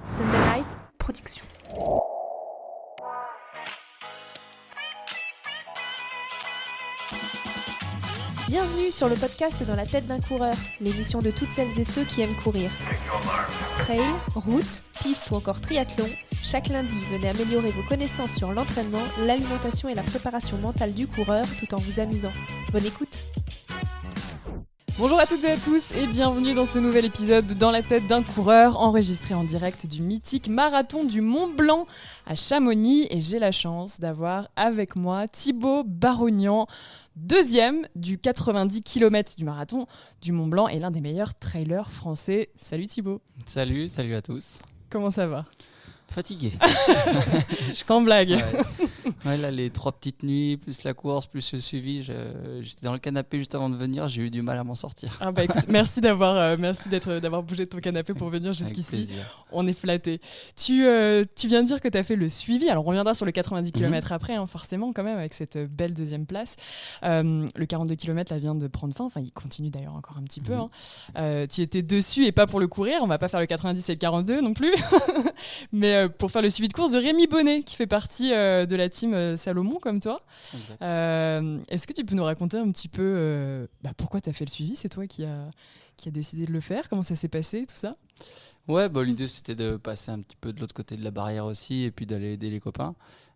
Sunday Night Production. Bienvenue sur le podcast Dans la tête d'un coureur, l'émission de toutes celles et ceux qui aiment courir. Trail, route, piste ou encore triathlon, chaque lundi, venez améliorer vos connaissances sur l'entraînement, l'alimentation et la préparation mentale du coureur tout en vous amusant. Bonne écoute. Bonjour à toutes et à tous et bienvenue dans ce nouvel épisode de Dans la tête d'un coureur, enregistré en direct du mythique marathon du Mont Blanc à Chamonix, et j'ai la chance d'avoir avec moi Thibaut Barognan, deuxième du 90 km du marathon du Mont Blanc et l'un des meilleurs trailers français. Salut Thibaut. Salut à tous. Comment ça va ? Fatigué. Sans blague. Ouais, là, les 3 petites nuits, plus la course, plus le suivi, j'étais dans le canapé juste avant de venir, j'ai eu du mal à m'en sortir. Ah bah écoute, merci d'avoir bougé de ton canapé pour venir jusqu'ici. Avec plaisir. On est flattés. Tu viens de dire que tu as fait le suivi. Alors on reviendra sur le 90 km après, forcément quand même, avec cette belle deuxième place. Le 42 km là vient de prendre fin. Enfin, il continue d'ailleurs encore un petit peu. Tu étais dessus et pas pour le courir. On va pas faire le 90 et le 42 non plus. Mais pour faire le suivi de course de Rémi Bonnet, qui fait partie de la team Salomon comme toi. Est-ce que tu peux nous raconter un petit peu pourquoi tu as fait le suivi ? C'est toi qui a décidé de le faire ? Comment ça s'est passé, tout ça ? Ouais, l'idée c'était de passer un petit peu de l'autre côté de la barrière aussi et puis d'aller aider les copains.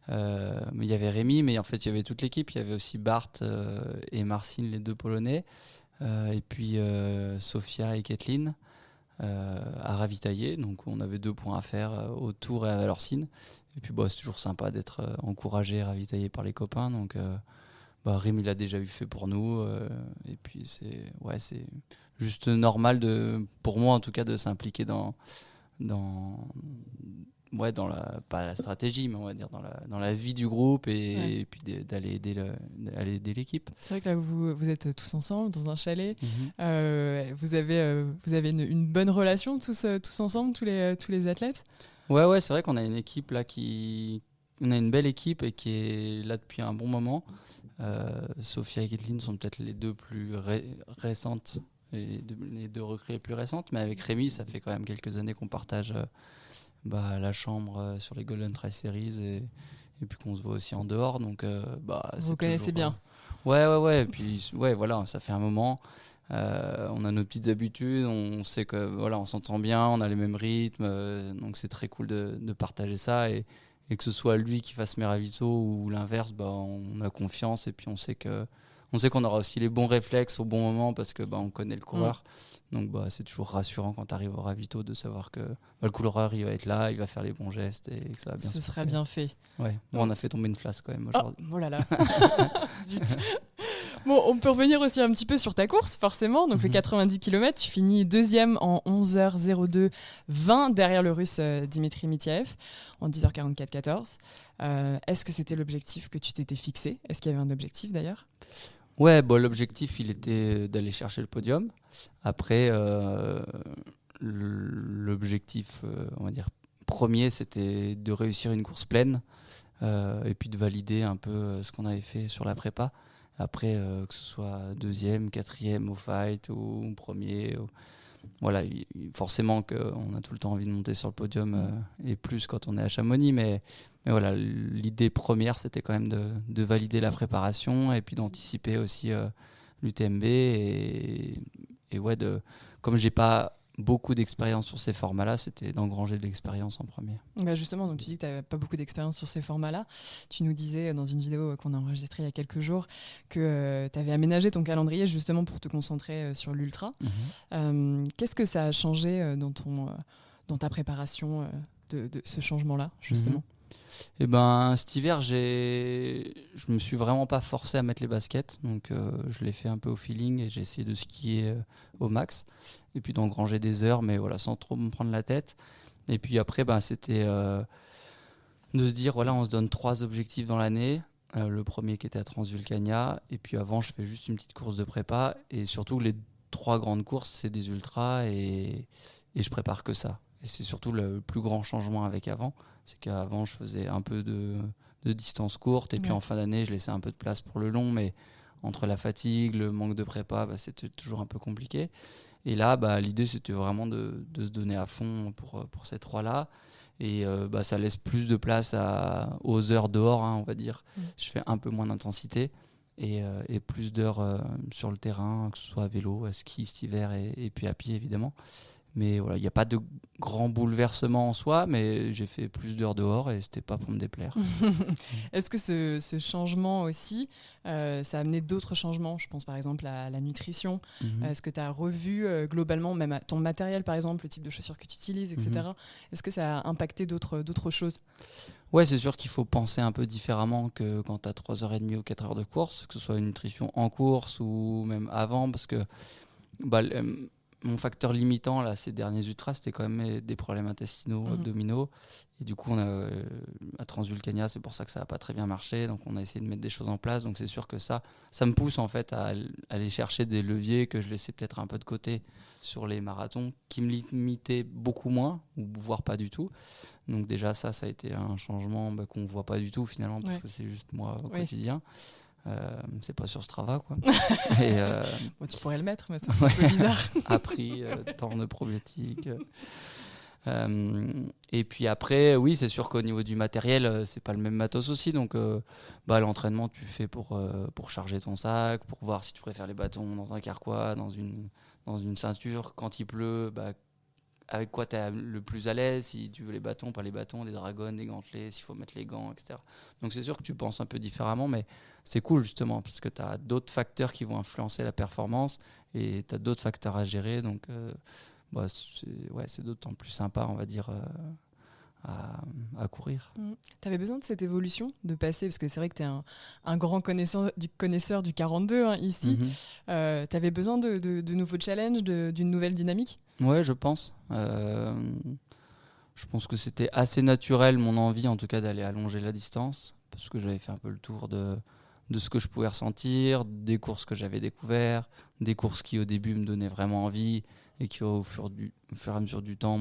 Mais il y avait Rémi, mais en fait il y avait toute l'équipe. Il y avait aussi Bart et Marcin, les deux Polonais. Et puis Sofia et Kathleen à ravitailler. Donc on avait 2 points à faire au Tour et à Valorcine. Et puis c'est toujours sympa d'être encouragé et ravitaillé par les copains. Donc Rémi l'a déjà fait pour nous. Et puis c'est juste normal pour moi en tout cas de s'impliquer dans pas la stratégie, mais on va dire dans la vie du groupe et puis d'aller aider l'équipe. C'est vrai que là vous êtes tous ensemble dans un chalet. Vous avez une bonne relation tous ensemble, tous les athlètes. Ouais, c'est vrai qu'on a une équipe là on a une belle équipe et qui est là depuis un bon moment. Sophia et Kathleen sont peut-être les 2 plus récentes, les 2 recrues les plus récentes, mais avec Rémi, ça fait quand même quelques années qu'on partage la chambre sur les Golden Trail Series et puis qu'on se voit aussi en dehors. Donc, vous connaissez bien. Ouais. Et puis, voilà, ça fait un moment. On a nos petites habitudes, on sait que on s'entend bien, on a les mêmes rythmes, donc c'est très cool de partager ça et que ce soit lui qui fasse mes ravitaux ou l'inverse, on a confiance et puis on sait qu'on aura aussi les bons réflexes au bon moment parce que on connaît le coureur. Donc c'est toujours rassurant quand tu arrives au ravito de savoir que le coureur il va être là, il va faire les bons gestes et que ça va bien se passer. Ce sera bien fait. Ouais. On a fait tomber une flasque quand même aujourd'hui. Oh là là. Zut. Bon, on peut revenir aussi un petit peu sur ta course, forcément. Donc, le 90 km, tu finis 2e en 11h02-20 derrière le russe Dimitri Mityaev en 10h44-14. Est-ce que c'était l'objectif que tu t'étais fixé ? Est-ce qu'il y avait un objectif d'ailleurs ? Ouais, l'objectif, il était d'aller chercher le podium. Après, l'objectif, on va dire, premier, c'était de réussir une course pleine et puis de valider un peu ce qu'on avait fait sur la prépa. Après, que ce soit 2e, 4e au fight ou premier, voilà, forcément qu'on a tout le temps envie de monter sur le podium et plus quand on est à Chamonix, mais voilà, l'idée première c'était quand même de valider la préparation et puis d'anticiper aussi l'UTMB et comme j'ai pas beaucoup d'expérience sur ces formats-là, c'était d'engranger de l'expérience en premier. Justement, donc tu dis que tu n'avais pas beaucoup d'expérience sur ces formats-là. Tu nous disais dans une vidéo qu'on a enregistrée il y a quelques jours que tu avais aménagé ton calendrier justement pour te concentrer sur l'ultra. Qu'est-ce que ça a changé dans ta préparation de ce changement-là, justement ? Cet hiver, je me suis vraiment pas forcé à mettre les baskets, donc je l'ai fait un peu au feeling et j'ai essayé de skier au max et puis d'engranger des heures, mais voilà, sans trop me prendre la tête. Et puis après, c'était de se dire, on se donne 3 objectifs dans l'année. Le premier qui était à Transvulcania, et puis avant, je fais juste une petite course de prépa, et surtout les 3 grandes courses, c'est des ultras, et je prépare que ça. Et c'est surtout le plus grand changement avec avant. C'est qu'avant, je faisais un peu de distance courte. Et puis en fin d'année, je laissais un peu de place pour le long. Mais entre la fatigue, le manque de prépa, c'était toujours un peu compliqué. Et là, l'idée, c'était vraiment de se donner à fond pour ces 3-là. Et ça laisse plus de place aux heures dehors, hein, on va dire. Je fais un peu moins d'intensité et plus d'heures sur le terrain, que ce soit à vélo, à ski cet hiver et puis à pied, évidemment. Mais voilà, il n'y a pas de grand bouleversement en soi, mais j'ai fait plus d'heures dehors et c'était pas pour me déplaire. Est-ce que ce changement aussi, ça a amené d'autres changements ? Je pense par exemple à la nutrition. Est-ce que tu as revu globalement, même ton matériel par exemple, le type de chaussures que tu utilises, etc. Est-ce que ça a impacté d'autres choses ? Ouais, c'est sûr qu'il faut penser un peu différemment que quand tu as 3h30 ou 4 heures de course, que ce soit une nutrition en course ou même avant, parce que mon facteur limitant là, ces derniers ultras, c'était quand même des problèmes intestinaux, abdominaux. Et du coup, à Transvulcania, c'est pour ça que ça n'a pas très bien marché. Donc, on a essayé de mettre des choses en place. Donc, c'est sûr que ça me pousse en fait à aller chercher des leviers que je laissais peut-être un peu de côté sur les marathons, qui me limitaient beaucoup moins, ou voire pas du tout. Donc, déjà, ça a été un changement qu'on ne voit pas du tout finalement, parce que c'est juste moi au quotidien. C'est pas sur Strava quoi. Et tu pourrais le mettre, mais ça serait un peu bizarre. Appris, temps de probiotiques. Et puis après, oui, c'est sûr qu'au niveau du matériel, c'est pas le même matos aussi. Donc, l'entraînement, tu fais pour charger ton sac, pour voir si tu préfères les bâtons dans un carquois, dans une ceinture. Quand il pleut, avec quoi tu es le plus à l'aise, si tu veux les bâtons, pas les bâtons, des dragons, des gantelets, s'il faut mettre les gants, etc. Donc c'est sûr que tu penses un peu différemment, mais c'est cool justement, parce que tu as d'autres facteurs qui vont influencer la performance et tu as d'autres facteurs à gérer. Donc c'est d'autant plus sympa, on va dire, à courir. Tu avais besoin de cette évolution, de passer, parce que c'est vrai que tu es un grand connaisseur du 42 ici. Tu avais besoin de nouveaux challenges, d'une nouvelle dynamique ? Ouais, je pense. Je pense que c'était assez naturel, mon envie en tout cas, d'aller allonger la distance, parce que j'avais fait un peu le tour de ce que je pouvais ressentir, des courses que j'avais découvertes, des courses qui au début me donnaient vraiment envie et qui au fur et à mesure du temps,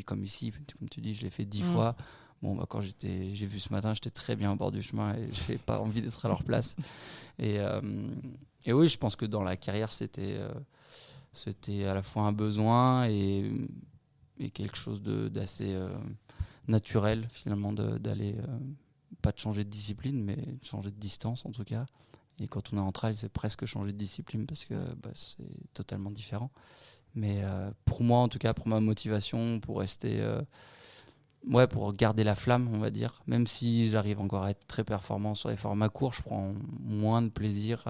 comme ici, comme tu dis, je l'ai fait 10 fois. Bon, quand j'ai vu ce matin, j'étais très bien au bord du chemin et je n'avais pas envie d'être à leur place. Et oui, je pense que dans la carrière, c'était à la fois un besoin et quelque chose d'assez naturel finalement d'aller, pas de changer de discipline, mais de changer de distance en tout cas. Et quand on est en trail, c'est presque changer de discipline parce que c'est totalement différent. Mais pour moi, en tout cas, pour ma motivation, pour rester... pour garder la flamme, on va dire. Même si j'arrive encore à être très performant sur les formats courts, je prends moins de plaisir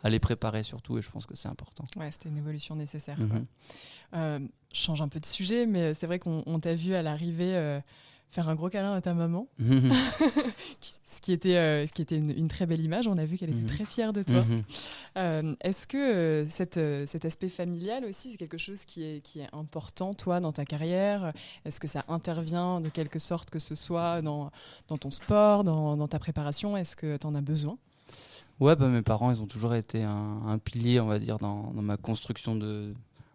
à les préparer surtout, et je pense que c'est important. Ouais, c'était une évolution nécessaire. Je change un peu de sujet, mais c'est vrai qu'on t'a vu à l'arrivée faire un gros câlin à ta maman, ce qui était une très belle image. On a vu qu'elle était très fière de toi. Est-ce que cet aspect familial aussi, c'est quelque chose qui est important, toi, dans ta carrière ? Est-ce que ça intervient de quelque sorte, que ce soit dans ton sport, dans ta préparation ? Est-ce que tu en as besoin ? Ouais, mes parents, ils ont toujours été un pilier, on va dire, dans ma construction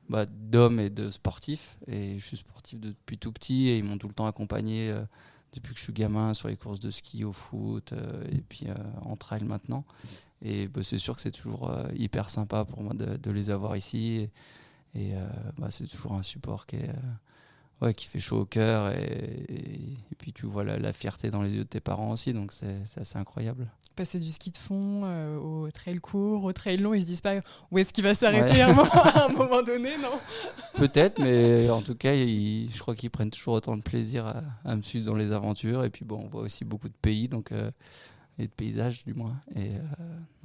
d'homme et de sportif. Et je suis sportif depuis tout petit et ils m'ont tout le temps accompagné depuis que je suis gamin sur les courses de ski, au foot et puis en trail maintenant. Et c'est sûr que c'est toujours hyper sympa pour moi de les avoir ici. Et c'est toujours un support qui fait chaud au cœur. Et puis tu vois la fierté dans les yeux de tes parents aussi. Donc c'est assez incroyable. Passer du ski de fond au trail court, au trail long, ils se disent pas où est-ce qu'il va s'arrêter à un moment donné, non ? Peut-être, mais en tout cas, je crois qu'ils prennent toujours autant de plaisir à me suivre dans les aventures. Et puis on voit aussi beaucoup de pays, et de paysages du moins. Et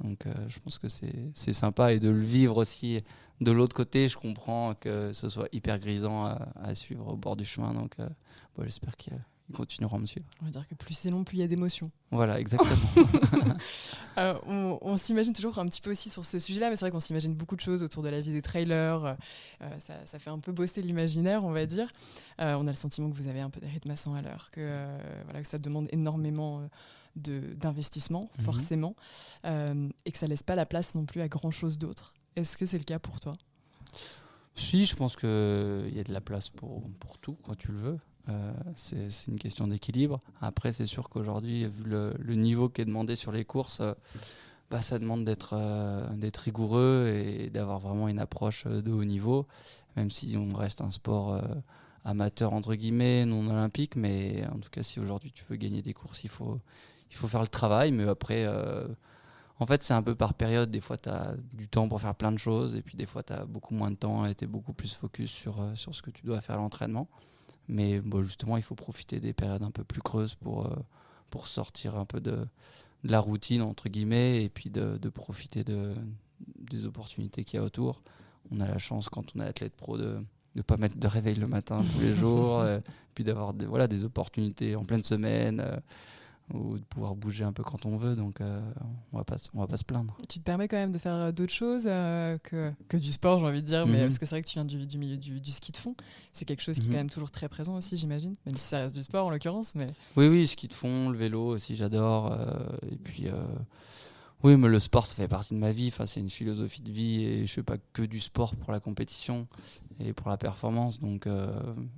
je pense que c'est sympa. Et de le vivre aussi de l'autre côté, je comprends que ce soit hyper grisant à suivre au bord du chemin. Donc j'espère qu'ils continueront à me suivre. On va dire que plus c'est long, plus il y a d'émotions. Voilà, exactement. On s'imagine toujours un petit peu aussi sur ce sujet-là, mais c'est vrai qu'on s'imagine beaucoup de choses autour de la vie des trailers. Ça fait un peu bosser l'imaginaire, on va dire. On a le sentiment que vous avez un peu des rythmes à 100 à l'heure, que ça demande énormément d'investissement, forcément, et que ça laisse pas la place non plus à grand-chose d'autre. Est-ce que c'est le cas pour toi ? Si, je pense qu'il y a de la place pour tout, quand tu le veux. C'est une question d'équilibre. Après, c'est sûr qu'aujourd'hui, vu le niveau qui est demandé sur les courses, Ça demande d'être rigoureux et d'avoir vraiment une approche de haut niveau, même si on reste un sport amateur entre guillemets, non olympique, mais en tout cas si aujourd'hui tu veux gagner des courses, il faut faire le travail, mais après en fait c'est un peu par période, des fois tu as du temps pour faire plein de choses et puis des fois tu as beaucoup moins de temps et tu es beaucoup plus focus sur ce que tu dois faire à l'entraînement, mais justement il faut profiter des périodes un peu plus creuses pour sortir un peu de la routine entre guillemets et puis de profiter des opportunités qu'il y a autour. On a la chance quand on est athlète pro de ne pas mettre de réveil le matin tous les jours, puis d'avoir des opportunités en pleine semaine ou de pouvoir bouger un peu quand on veut, donc on va pas se plaindre. Tu te permets quand même de faire d'autres choses que du sport, j'ai envie de dire, mais parce que c'est vrai que tu viens du milieu du ski de fond, c'est quelque chose qui est quand même toujours très présent aussi, j'imagine, même si ça reste du sport en l'occurrence. Mais... Oui, ski de fond, le vélo aussi j'adore, et puis oui, mais le sport ça fait partie de ma vie, c'est une philosophie de vie et je fais pas que du sport pour la compétition et pour la performance, donc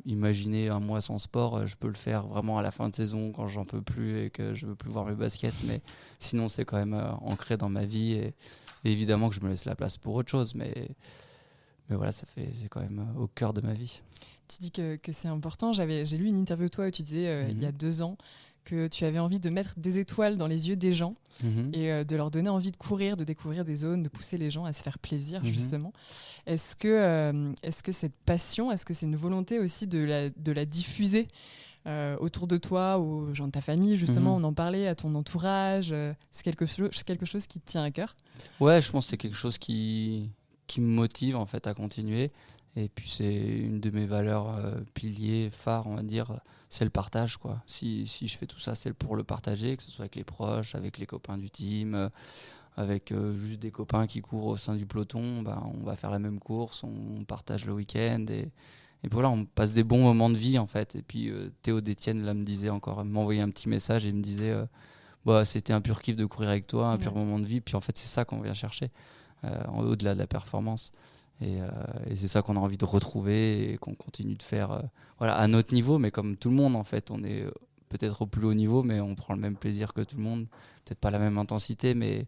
imaginez un mois sans sport, je peux le faire vraiment à la fin de saison quand j'en peux plus et que je veux plus voir mes baskets, mais sinon c'est quand même ancré dans ma vie et évidemment que je me laisse la place pour autre chose, mais voilà, c'est quand même au cœur de ma vie. Tu dis que c'est important, j'ai lu une interview de toi où tu disais il y a 2 ans que tu avais envie de mettre des étoiles dans les yeux des gens et de leur donner envie de courir, de découvrir des zones, de pousser les gens à se faire plaisir justement. Est-ce que cette passion, est-ce que c'est une volonté aussi de la diffuser autour de toi, aux gens de ta famille justement, on en parlait, à ton entourage, c'est quelque chose qui te tient à cœur? Ouais, je pense que c'est quelque chose qui me motive en fait à continuer. Et puis c'est une de mes valeurs piliers, phares, on va dire, c'est le partage, quoi. Si je fais tout ça, c'est pour le partager, que ce soit avec les proches, avec les copains du team, avec juste des copains qui courent au sein du peloton, on va faire la même course, on partage le week-end et voilà, on passe des bons moments de vie en fait. Et puis Théo Détienne là m'envoyait un petit message et me disait c'était un pur kiff de courir avec toi, un pur moment de vie. Puis en fait c'est ça qu'on vient chercher au-delà de la performance. Et c'est ça qu'on a envie de retrouver et qu'on continue de faire à notre niveau, mais comme tout le monde en fait, on est peut-être au plus haut niveau, mais on prend le même plaisir que tout le monde, peut-être pas la même intensité, mais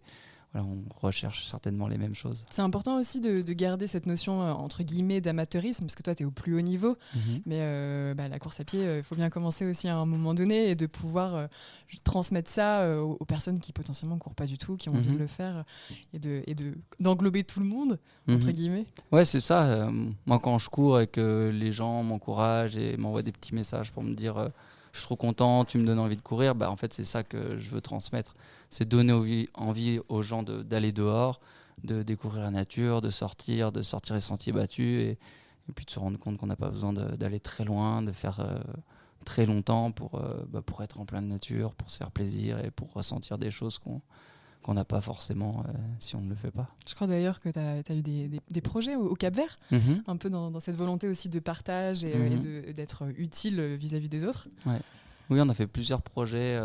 on recherche certainement les mêmes choses. C'est important aussi de garder cette notion entre guillemets d'amateurisme, parce que toi tu es au plus haut niveau, mais la course à pied, il faut bien commencer aussi à un moment donné et de pouvoir transmettre ça aux personnes qui potentiellement ne courent pas du tout, qui ont envie de le faire et d'englober tout le monde, entre guillemets. Ouais, c'est ça. Moi quand je cours et que les gens m'encouragent et m'envoient des petits messages pour me dire je suis trop content, tu me donnes envie de courir, en fait c'est ça que je veux transmettre. C'est donner envie aux gens d'aller dehors, de découvrir la nature, de sortir les sentiers battus et puis de se rendre compte qu'on n'a pas besoin d'aller très loin, de faire très longtemps pour être en pleine nature, pour se faire plaisir et pour ressentir des choses qu'on n'a pas forcément si on ne le fait pas. Je crois d'ailleurs que tu as eu des projets au Cap-Vert, un peu dans cette volonté aussi de partage et d'être utile vis-à-vis des autres. Ouais. Oui, on a fait plusieurs projets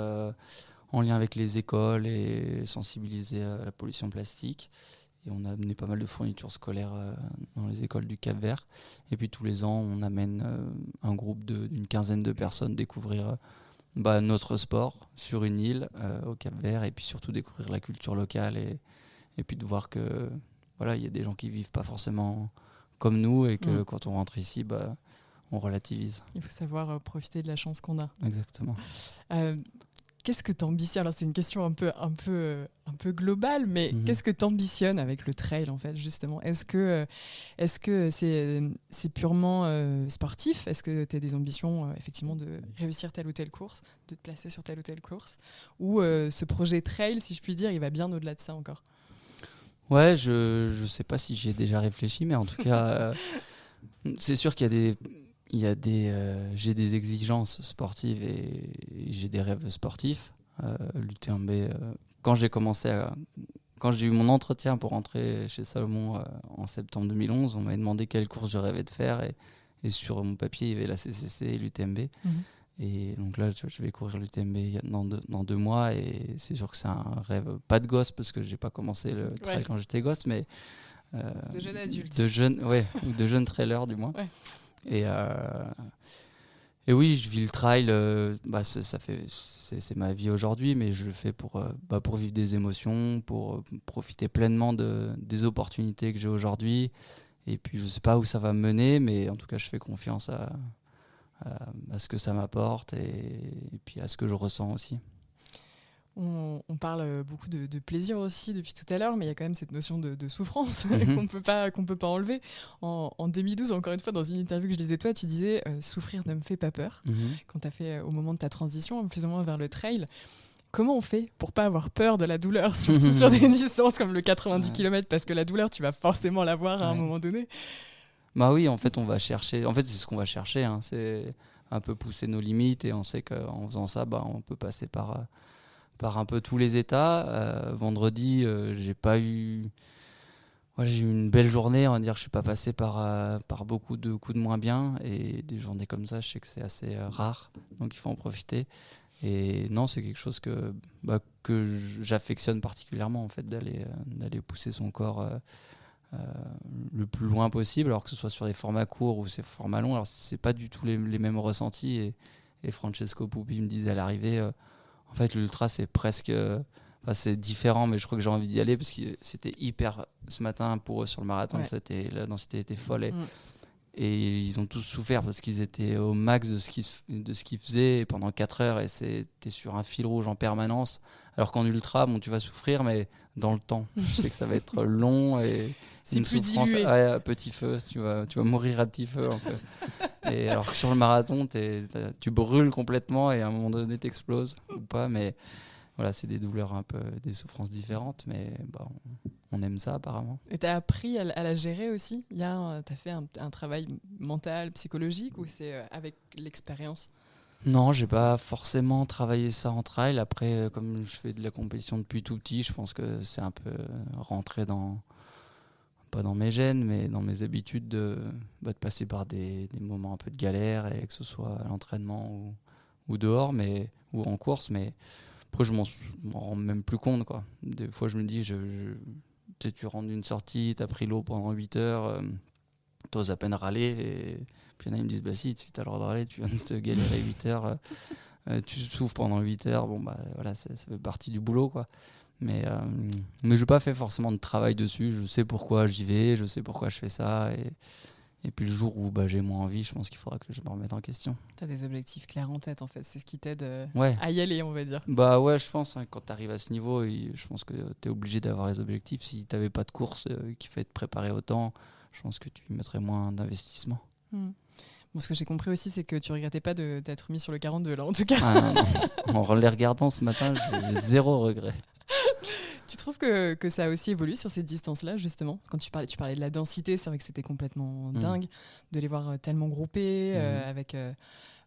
en lien avec les écoles et sensibiliser à la pollution plastique. Et on a amené pas mal de fournitures scolaires dans les écoles du Cap-Vert. Et puis tous les ans, on amène un groupe d'une quinzaine de personnes découvrir notre sport sur une île au Cap-Vert et puis surtout découvrir la culture locale et puis de voir que il y a des gens qui vivent pas forcément comme nous et que quand on rentre ici, on relativise. Il faut savoir profiter de la chance qu'on a. Exactement. Qu'est-ce que tu ambitionnes? Alors c'est une question un peu globale, mais qu'est-ce que tu ambitionnes avec le trail en fait justement? Est-ce que c'est purement sportif? Est-ce que tu as des ambitions effectivement de réussir telle ou telle course, de te placer sur telle ou telle course? Ou ce projet trail, si je puis dire, il va bien au-delà de ça encore? Ouais, je sais pas si j'y ai déjà réfléchi, mais en tout cas, c'est sûr qu'il y a j'ai des exigences sportives et j'ai des rêves sportifs. L'UTMB, quand j'ai eu mon entretien pour rentrer chez Salomon en septembre 2011, on m'avait demandé quelle course je rêvais de faire et sur mon papier il y avait la CCC et l'UTMB. Et donc là je vais courir l'UTMB dans 2 mois et c'est sûr que c'est un rêve, pas de gosse parce que j'ai pas commencé le trail quand j'étais gosse, mais de jeune adulte, de jeune trailer du moins. Ouais. Et oui, je vis le trail, c'est ma vie aujourd'hui, mais je le fais pour vivre des émotions, pour profiter pleinement des opportunités que j'ai aujourd'hui. Et puis je sais pas où ça va me mener, mais en tout cas je fais confiance à ce que ça m'apporte et puis à ce que je ressens aussi. On parle beaucoup de plaisir aussi depuis tout à l'heure, mais il y a quand même cette notion de souffrance qu'on peut pas enlever. En 2012, encore une fois, dans une interview que je lisais toi, tu disais souffrir ne me fait pas peur. Quand tu as fait au moment de ta transition, plus ou moins vers le trail. Comment on fait pour pas avoir peur de la douleur, surtout sur des distances comme le 90 km, parce que la douleur, tu vas forcément l'avoir à un moment donné. Bah oui, en fait, on va chercher. En fait, c'est ce qu'on va chercher. Hein. C'est un peu pousser nos limites et on sait qu'en faisant ça, on peut passer par un peu tous les états. Vendredi, j'ai eu une belle journée. On va dire que je suis pas passé par beaucoup de coups de moins bien. Et des journées comme ça, je sais que c'est assez rare. Donc il faut en profiter. Et non, c'est quelque chose que j'affectionne particulièrement, en fait, d'aller pousser son corps le plus loin possible, alors que ce soit sur des formats courts ou ces formats longs. Alors c'est pas du tout les mêmes ressentis. Et Francesco Pupi me disait à l'arrivée, en fait l'ultra c'est presque c'est différent, mais je crois que j'ai envie d'y aller parce que c'était hyper ce matin pour eux sur le marathon. La densité était folle et ils ont tous souffert parce qu'ils étaient au max de ce qu'ils faisaient pendant 4 heures et c'était sur un fil rouge en permanence, alors qu'en ultra tu vas souffrir mais dans le temps, tu sais que ça va être long et c'est une plus souffrance à petit feu, tu vas mourir à petit feu un peu. Et alors que sur le marathon tu brûles complètement et à un moment donné t'exploses ou pas, mais voilà, c'est des douleurs un peu, des souffrances différentes, mais on aime ça apparemment. Et tu as appris à la gérer aussi? Tu as fait un travail mental, psychologique, ou c'est avec l'expérience? Non, j'ai pas forcément travaillé ça en trail. Après, comme je fais de la compétition depuis tout petit, je pense que c'est un peu rentré pas dans mes gènes, mais dans mes habitudes de passer par des moments un peu de galère, et que ce soit à l'entraînement ou dehors, ou en course, mais après je m'en rends même plus compte, quoi. Des fois je me dis, tu rentres d'une sortie, t'as pris l'eau pendant 8 heures, t'oses à peine râler, et puis il y en a qui me disent, si t'as le droit de râler, tu viens de te galérer 8 heures, tu souffres pendant 8 heures, voilà, ça fait partie du boulot, quoi. Mais je n'ai pas fait forcément de travail dessus. Je sais pourquoi j'y vais, je sais pourquoi je fais ça. Et puis le jour où j'ai moins envie, je pense qu'il faudra que je me remette en question. Tu as des objectifs clairs en tête, en fait. C'est ce qui t'aide à y aller, on va dire. Ouais, je pense, quand tu arrives à ce niveau, je pense que tu es obligé d'avoir des objectifs. Si tu n'avais pas de course qui fait te préparer autant, je pense que tu mettrais moins d'investissement. Bon, ce que j'ai compris aussi, c'est que tu regrettais pas d'être mis sur le 42, là, en tout cas. Non. En les regardant ce matin, j'ai 0 regret. Tu trouves que ça a aussi évolué sur ces distances-là, justement? Quand tu parlais de la densité, c'est vrai que c'était complètement dingue de les voir tellement groupés, avec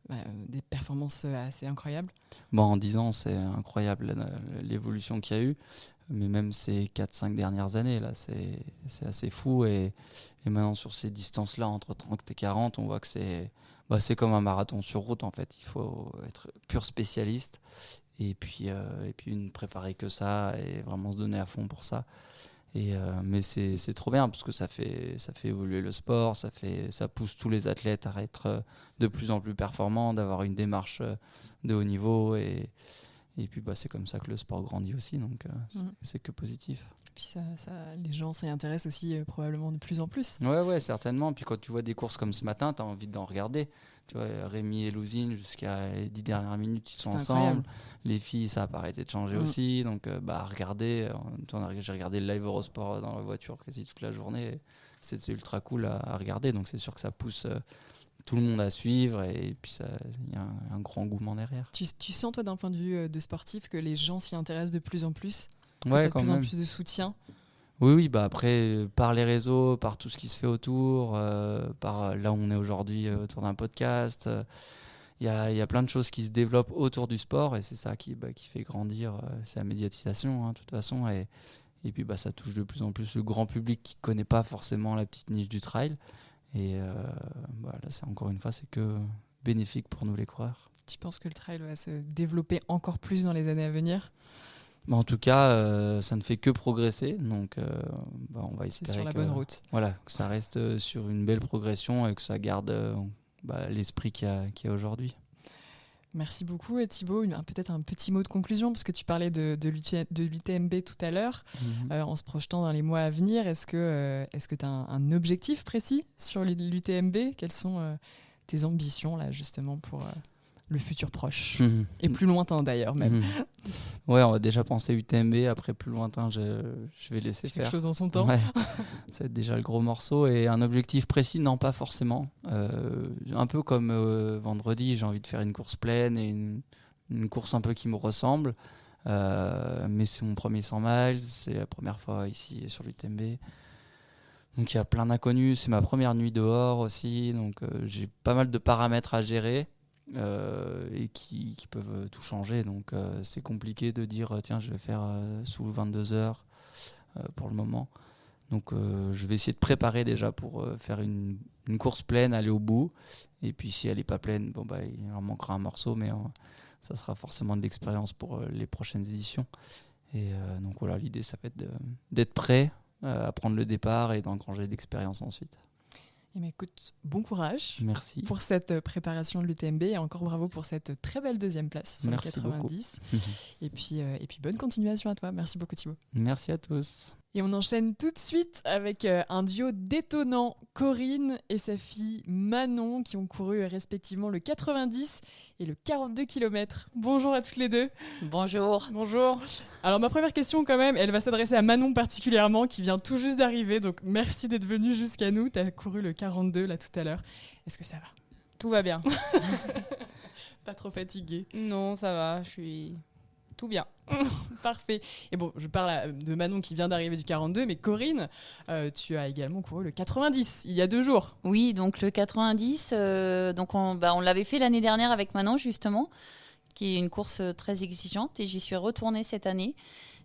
des performances assez incroyables. En 10 ans, c'est incroyable l'évolution qu'il y a eu. Mais même ces 4-5 dernières années, là, c'est assez fou. Et maintenant, sur ces distances-là, entre 30 et 40, on voit que c'est comme un marathon sur route, en fait. Il faut être pur spécialiste. Et puis ne préparer que ça et vraiment se donner à fond pour ça. Mais c'est trop bien parce que ça fait évoluer le sport, ça pousse tous les athlètes à être de plus en plus performants, d'avoir une démarche de haut niveau et puis c'est comme ça que le sport grandit aussi, donc c'est que positif. Et puis ça, les gens s'y intéressent aussi probablement de plus en plus. Ouais, certainement. Puis quand tu vois des courses comme ce matin, tu as envie d'en regarder. Tu vois, Rémi et Louzine, jusqu'à les 10 dernières minutes, ils sont ensemble. Incroyable. Les filles, ça a pas arrêté de changer aussi. Donc, regarder. J'ai regardé le live Eurosport dans la voiture quasi toute la journée. C'est ultra cool à regarder. Donc, c'est sûr que ça pousse tout le monde à suivre. Et puis, il y a un grand engouement derrière. Tu sens, toi, d'un point de vue de sportif, que les gens s'y intéressent de plus en plus? Ouais, quand même. De plus en plus de soutien? Oui, après, par les réseaux, par tout ce qui se fait autour, par là où on est aujourd'hui autour d'un podcast, il y a plein de choses qui se développent autour du sport et c'est ça qui fait grandir, c'est la médiatisation, de toute façon. Et puis ça touche de plus en plus le grand public qui ne connaît pas forcément la petite niche du trail. Et là, c'est encore une fois, c'est que bénéfique pour nous les coureurs. Tu penses que le trail va se développer encore plus dans les années à venir ? En tout cas, ça ne fait que progresser, donc on va espérer sur la bonne route. Voilà, que ça reste sur une belle progression et que ça garde l'esprit qu'il y a aujourd'hui. Merci beaucoup Thibaut. Peut-être un petit mot de conclusion, parce que tu parlais de l'UTMB tout à l'heure, en se projetant dans les mois à venir. Est-ce que tu as un objectif précis sur l'UTMB ? Quelles sont tes ambitions là, justement, pour le futur proche et plus lointain d'ailleurs même. Ouais, on va déjà penser UTMB, après plus lointain je vais laisser faire. Quelque chose en son temps. Ouais. Ça va être déjà le gros morceau. Et un objectif précis, non, pas forcément. Un peu comme vendredi, j'ai envie de faire une course pleine et une course un peu qui me ressemble. Mais c'est mon premier 100 miles, c'est la première fois ici sur l'UTMB. Donc il y a plein d'inconnus, c'est ma première nuit dehors aussi, donc j'ai pas mal de paramètres à gérer. Et qui peuvent tout changer, donc c'est compliqué de dire tiens je vais faire sous 22 heures pour le moment, donc je vais essayer de préparer déjà pour faire une course pleine, aller au bout, et puis si elle est pas pleine, il en manquera un morceau, mais ça sera forcément de l'expérience pour les prochaines éditions, et donc voilà, l'idée ça va être d'être prêt à prendre le départ et d'engranger de l'expérience ensuite. Eh bien, écoute, bon courage. Merci. Pour cette préparation de l'UTMB et encore bravo pour cette très belle deuxième place sur Merci le 90. Et puis bonne continuation à toi. Merci beaucoup Thibaut. Merci à tous. Et on enchaîne tout de suite avec un duo détonnant, Corinne et sa fille Manon, qui ont couru respectivement le 90 et le 42 km. Bonjour à toutes les deux. Bonjour. Bonjour. Alors ma première question quand même, elle va s'adresser à Manon particulièrement, qui vient tout juste d'arriver. Donc merci d'être venue jusqu'à nous. Tu as couru le 42 là tout à l'heure. Est-ce que ça va ? Tout va bien. Pas trop fatiguée ? Non, ça va, je suis tout bien. Parfait. Et bon, je parle de Manon qui vient d'arriver du 42, mais Corinne, tu as également couru le 90 il y a 2 jours. Oui, donc le 90, donc on l'avait fait l'année dernière avec Manon justement, qui est une course très exigeante, et j'y suis retournée cette année.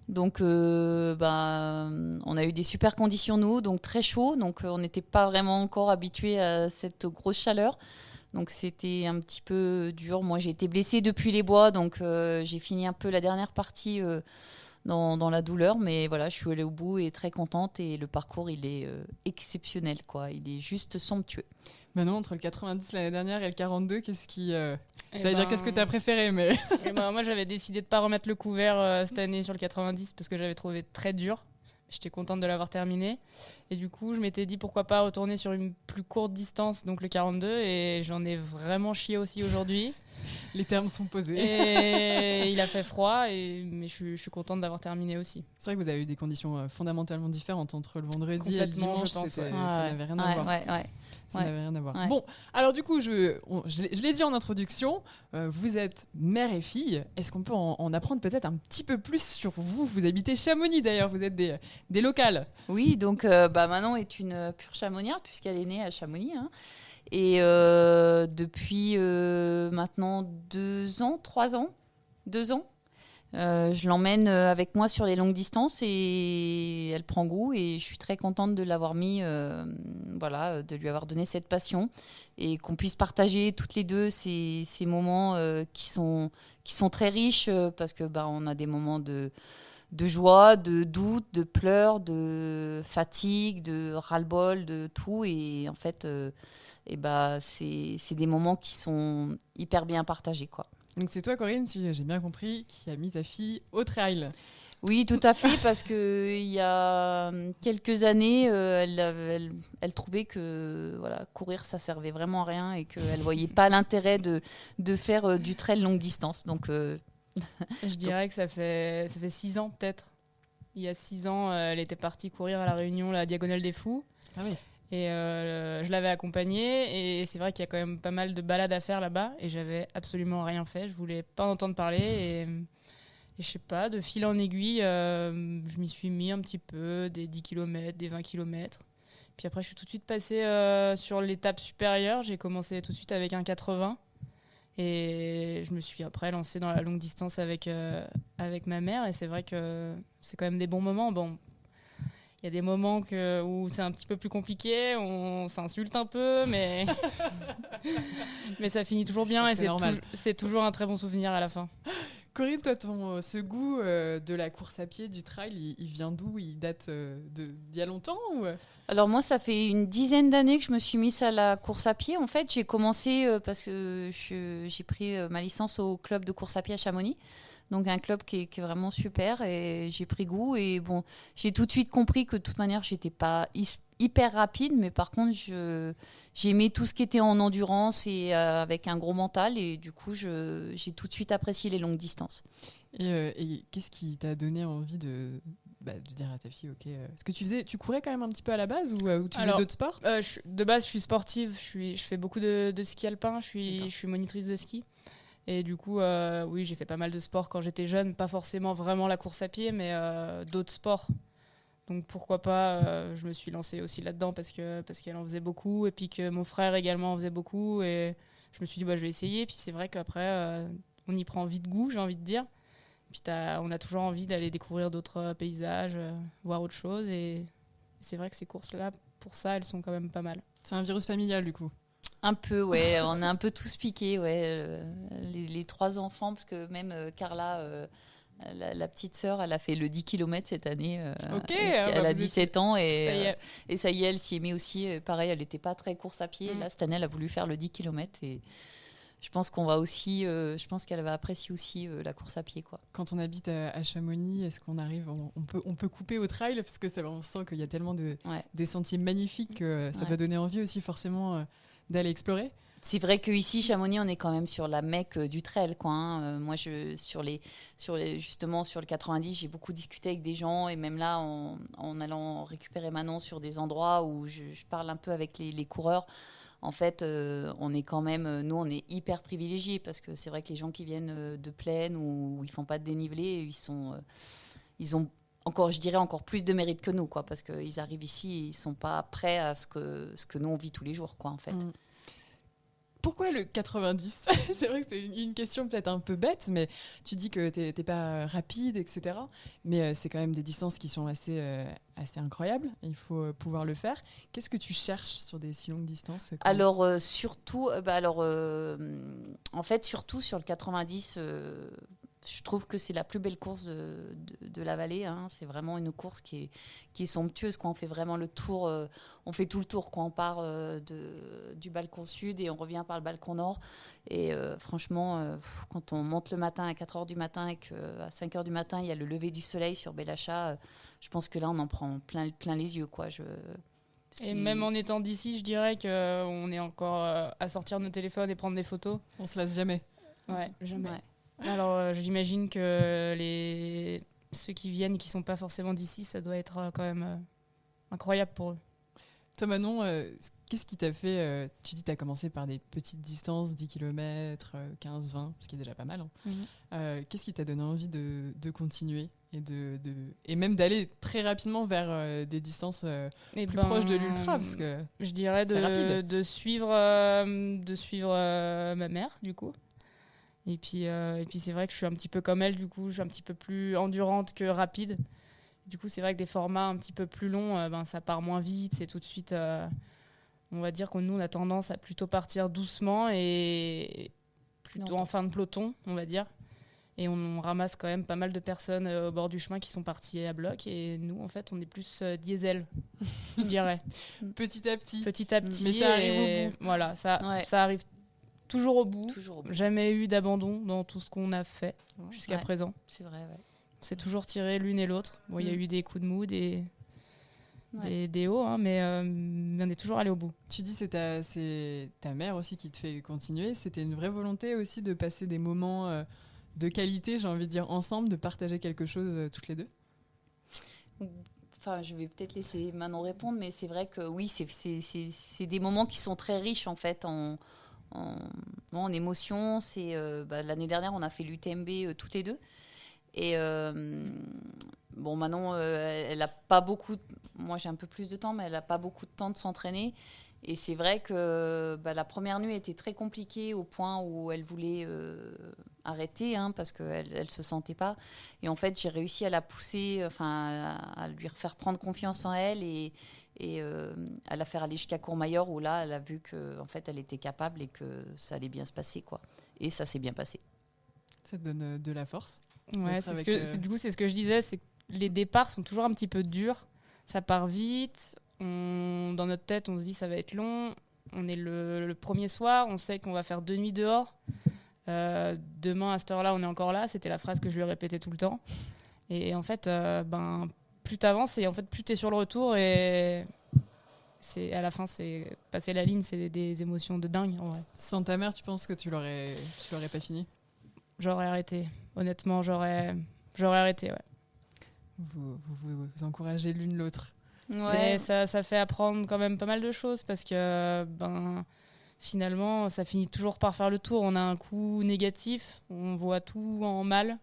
Donc on a eu des super conditions nous, donc très chaud, donc on n'était pas vraiment encore habitués à cette grosse chaleur. Donc c'était un petit peu dur. Moi j'ai été blessée depuis les bois, donc j'ai fini un peu la dernière partie dans la douleur. Mais voilà, je suis allée au bout et très contente. Et le parcours il est exceptionnel, quoi. Il est juste somptueux. Maintenant, entre le 90 l'année dernière et le 42, qu'est-ce qui... J'allais dire qu'est-ce que tu as préféré, mais... Moi j'avais décidé de ne pas remettre le couvert cette année sur le 90 parce que j'avais trouvé très dur. J'étais contente de l'avoir terminé. Et du coup, je m'étais dit pourquoi pas retourner sur une plus courte distance, donc le 42. Et j'en ai vraiment chié aussi aujourd'hui. Les termes sont posés. Et il a fait froid, mais je suis contente d'avoir terminé aussi. C'est vrai que vous avez eu des conditions fondamentalement différentes entre le vendredi et le dimanche. Je pense, ça n'avait rien à voir. Ça n'avait rien à voir. Ouais. Bon, alors du coup, je l'ai dit en introduction, vous êtes mère et fille. Est-ce qu'on peut en apprendre peut-être un petit peu plus sur vous ? Vous habitez Chamonix d'ailleurs, vous êtes des locales. Oui, donc Manon est une pure chamonière puisqu'elle est née à Chamonix. Hein. Et depuis maintenant 2 ans, 3 ans, 2 ans, je l'emmène avec moi sur les longues distances et elle prend goût, et je suis très contente de l'avoir mis, de lui avoir donné cette passion et qu'on puisse partager toutes les deux ces moments qui sont très riches parce que on a des moments de joie, de doute, de pleurs, de fatigue, de ras-le-bol, de tout, et en fait c'est des moments qui sont hyper bien partagés, quoi. Donc c'est toi, Corinne, si j'ai bien compris, qui a mis ta fille au trail. Oui, tout à fait, parce qu'il y a quelques années, elle trouvait que courir, ça servait vraiment à rien et qu'elle ne voyait pas l'intérêt de faire du trail longue distance. Donc, je dirais que ça fait 6 ans peut-être. Il y a 6 ans, elle était partie courir à La Réunion, la Diagonale des Fous. Ah oui. Et je l'avais accompagnée, et c'est vrai qu'il y a quand même pas mal de balades à faire là-bas, et j'avais absolument rien fait, je voulais pas en entendre parler, et je sais pas, de fil en aiguille, je m'y suis mis un petit peu, des 10 km, des 20 km. Puis après je suis tout de suite passée sur l'étape supérieure, j'ai commencé tout de suite avec un 80, et je me suis après lancée dans la longue distance avec ma mère, et c'est vrai que c'est quand même des bons moments. Bon, il y a des moments où c'est un petit peu plus compliqué, on s'insulte un peu, mais ça finit toujours bien, et c'est toujours un très bon souvenir à la fin. Corinne, toi, ce goût de la course à pied, du trail, il vient d'où? Il date d'il y a longtemps ou... Alors moi, ça fait une dizaine d'années que je me suis mise à la course à pied. En fait, j'ai commencé parce que j'ai pris ma licence au club de course à pied à Chamonix. Donc un club qui est vraiment super et j'ai pris goût. Et bon, j'ai tout de suite compris que de toute manière, j'étais pas hyper rapide, mais par contre, j'aimais tout ce qui était en endurance et avec un gros mental. Et du coup, j'ai tout de suite apprécié les longues distances. Et qu'est-ce qui t'a donné envie de dire à ta fille, ok, est-ce que tu courais quand même un petit peu à la base ou tu faisais d'autres sports? De base, je suis sportive, je fais beaucoup de ski alpin, je suis monitrice de ski. Et du coup, oui, j'ai fait pas mal de sports quand j'étais jeune, pas forcément vraiment la course à pied, mais d'autres sports. Donc pourquoi pas, je me suis lancée aussi là-dedans parce qu'elle en faisait beaucoup, et puis que mon frère également en faisait beaucoup, et je me suis dit, je vais essayer. Puis c'est vrai qu'après, on y prend vite goût, j'ai envie de dire. Puis on a toujours envie d'aller découvrir d'autres paysages, voir autre chose. Et c'est vrai que ces courses-là, pour ça, elles sont quand même pas mal. C'est un virus familial, du coup. Un peu, ouais. On a un peu tous piqué, ouais. Les 3 enfants, parce que même Carla, la petite sœur, elle a fait le 10 km cette année. Elle a 17 ans et ça y est, elle s'y est mise aussi. Pareil, elle n'était pas très course à pied. Là, cette année, elle a voulu faire le 10 km et... Je pense qu'on va aussi, je pense qu'elle va apprécier aussi la course à pied, quoi. Quand on habite à Chamonix, est-ce qu'on arrive, on peut couper au trail parce que on sent qu'il y a tellement des sentiers magnifiques que ça doit donner envie aussi forcément d'aller explorer. C'est vrai qu'ici, Chamonix, on est quand même sur la Mecque du trail, quoi. Hein. Moi, justement sur le 90, j'ai beaucoup discuté avec des gens et même là, en allant récupérer Manon sur des endroits où je parle un peu avec les coureurs. En fait, on est quand même, nous, on est hyper privilégiés parce que c'est vrai que les gens qui viennent de plaine ou ils font pas de dénivelé, ils ont encore, je dirais, encore plus de mérite que nous, quoi, parce qu'ils arrivent ici et ils sont pas prêts à ce que nous on vit tous les jours, quoi, en fait. Pourquoi le 90? C'est vrai que c'est une question peut-être un peu bête, mais tu dis que t'es pas rapide, etc. Mais c'est quand même des distances qui sont assez incroyables. Il faut pouvoir le faire. Qu'est-ce que tu cherches sur des si longues distances? Alors, surtout, en fait, surtout sur le 90, je trouve que c'est la plus belle course de la vallée. Hein. C'est vraiment une course qui est somptueuse. Quoi. On fait vraiment le tour, on fait tout le tour. Quoi. On part du balcon sud et on revient par le balcon nord. Et franchement, quand on monte le matin à 4h du matin et qu'à 5h du matin, il y a le lever du soleil sur Bel-Achat, je pense que là, on en prend plein les yeux. Quoi. Et même en étant d'ici, je dirais qu'on est encore à sortir nos téléphones et prendre des photos. On se lasse jamais. Ouais, jamais. Ouais. Alors, j'imagine que ceux qui viennent et qui ne sont pas forcément d'ici, ça doit être quand même incroyable pour eux. Toi, Manon, qu'est-ce qui t'a fait... tu dis que tu as commencé par des petites distances, 10 km, 15, 20, ce qui est déjà pas mal. Hein. Qu'est-ce qui t'a donné envie de continuer et même d'aller très rapidement vers des distances plus proches de l'ultra parce que je dirais de suivre ma mère, du coup. Et puis c'est vrai que je suis un petit peu comme elle, du coup, je suis un petit peu plus endurante que rapide. Du coup, c'est vrai que des formats un petit peu plus longs, ça part moins vite. C'est tout de suite, on va dire que nous, on a tendance à plutôt partir doucement et plutôt en fin de peloton, on va dire. Et on ramasse quand même pas mal de personnes au bord du chemin qui sont parties à bloc. Et nous, en fait, on est plus diesel, je dirais. Petit à petit. Mais ça arrive au bout. Voilà, ça arrive toujours au bout. Jamais eu d'abandon dans tout ce qu'on a fait jusqu'à présent. C'est vrai, ouais. On s'est toujours tiré l'une et l'autre. Bon, il y a eu des coups de mou, des hauts, hein, mais on est toujours allé au bout. Tu dis que c'est ta mère aussi qui te fait continuer. C'était une vraie volonté aussi de passer des moments de qualité, j'ai envie de dire, ensemble, de partager quelque chose toutes les deux? Enfin, je vais peut-être laisser Manon répondre, mais c'est vrai que oui, c'est des moments qui sont très riches en fait en émotions. L'année dernière, on a fait l'UTMB toutes les deux. Et Manon, elle a pas beaucoup. Moi, j'ai un peu plus de temps, mais elle a pas beaucoup de temps de s'entraîner. Et c'est vrai que la première nuit était très compliquée au point où elle voulait arrêter parce qu'elle se sentait pas. Et en fait, j'ai réussi à la pousser, à lui faire prendre confiance en elle et à la faire aller jusqu'à Courmayeur où là, elle a vu que en fait, elle était capable et que ça allait bien se passer, quoi. Et ça s'est bien passé. Ça te donne de la force. Ouais, D'être avec, du coup, c'est ce que je disais, c'est que les départs sont toujours un petit peu durs. Ça part vite. Dans notre tête, on se dit ça va être long. On est le premier soir, on sait qu'on va faire 2 nuits dehors. Demain, à cette heure-là, on est encore là. C'était la phrase que je lui répétais tout le temps. Et en fait, plus t'avances et en fait, plus t'es sur le retour. Et à la fin, c'est passer la ligne, c'est des émotions de dingue. En vrai. Sans ta mère, tu penses que tu l'aurais pas fini? J'aurais arrêté. Honnêtement, j'aurais arrêté, ouais. Vous encouragez l'une l'autre. Ouais. Ça fait apprendre quand même pas mal de choses parce que finalement, ça finit toujours par faire le tour. On a un coup négatif, on voit tout en mal